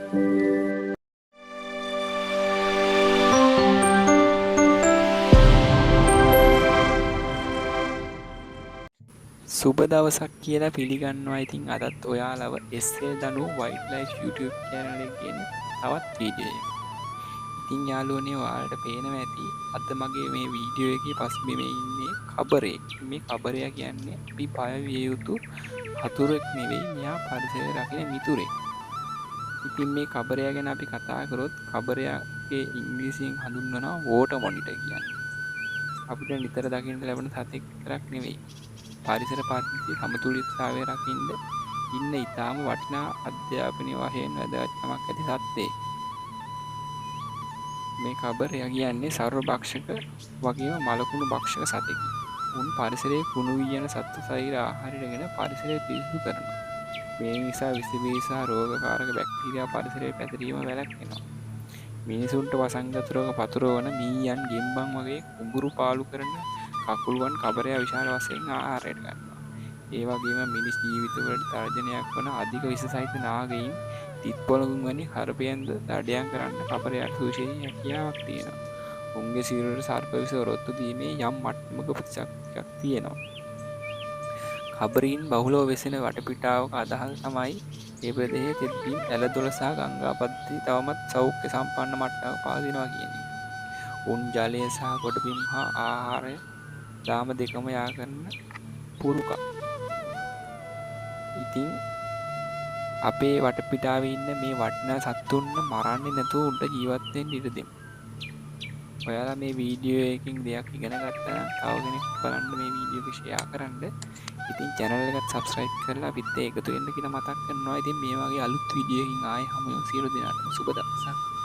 සුබ දවසක් කියලා පිළිගන්නවා. ඉතින් අදත් ඔයාලව එස්සේ දනු වයිට් ලයිෆ් YouTube channel එකේ තවත් වීඩියෝ එකක්. ඉතින් යාළුවනේ ඔයාලට පේනවා ඇති අද මගේ මේ වීඩියෝ එකේ පසුබිමේ ඉන්නේ කබරේ. මේ කබරයා කියන්නේ අපි බය විය යුතු හතුරෙක් නෙවෙයි, මෙයා පරිසරය රකින මිතුරෙක්. ඉතින් මේ කබරයා ගැන අපි කතා කරොත් කබරයාගේ ඉංග්‍රීසියෙන් හඳුන්වනවා වෝටර් මොනිටර් කියන්නේ. අපිට නිතර දකින්න ලැබෙන සතෙක් විතරක් නෙවෙයි, පරිසර පද්ධතිය සමතුලිතතාවය රකින්න ඉන්න ඉතාම වටිනා අධ්‍යාපනය වශයෙන් වැදගත්කමක් ඇති සත්ත්වෙක්. මේ කබරයා කියන්නේ සර්ව භක්ෂක වගේම මලකුණු භක්ෂක සතෙකි. උන් පරිසරයේ කුණු වී යන සත්තු ශරීර ආහාරයගෙන පරිසරය පිරිසිදු කරනවා. මේ නිසා විස බීජ සහ රෝගකාරක බැක්ටීරියා පරිසරයේ පැතිරීම වැළැක්වෙනවා. මිනිසුන්ට වසංගත රෝග පතුරවන මීයන්, ගෙම්බන් වගේ කුඹුරු පාලු කරන කකුළුවන් කබරයා විශාල වශයෙන් ආහාරයට ගන්නවා. ඒ වගේම මිනිස් ජීවිතවලට තර්ජනයක් වන අධික විස සහිත නාගයින්, තිත්පොළඟුන් වැනි හරපයන්ද දඩයම් කරන්න කබරයාට සුවිශේෂී හැකියාවක් තියෙනවා. උන්ගේ සිරුරට සර්ප විස ඔරොත්තු දීමේ යම් මට්ටමක ප්‍රතිශක්තියක් තියෙනවා. කබරීන් බහුලව වෙසෙන වටපිටාවක අදහස තමයි ඒ ප්‍රදේශයේ තෙත්බීම්, ඇලදොල සහ ගංගා පද්ධතිය තවමත් සෞඛ්‍ය සම්පන්න මට්ටමක පවතිනවා කියන එක. උන් ජලය සහ ගොඩබිම් හා ආහාරය දාම දෙකම යා කරන පුරුකක්. ඉතින් අපේ වටපිටාවේ ඉන්න මේ වටිනා සත්තුන්ව මරන්නේ නැතුව උන්ට ජීවත් වෙන්න ඉඩ දෙමු. ඔයාලා මේ වීඩියෝ එකකින් දෙයක් ඉගෙන ගත්තා නම් තව කෙනෙක්ට බලන්න මේ වීඩියෝ එක ෂෙයා කරන්න. ඉතින් channel එකට subscribe කරලා අපිත් එකතු වෙන්න කියලා මතක් කරනවා. ඉතින් මේ වගේ අලුත් වීඩියෝ එකකින් ආයෙ හමු වෙමු. සියලු දෙනාටම සුබ දවසක්.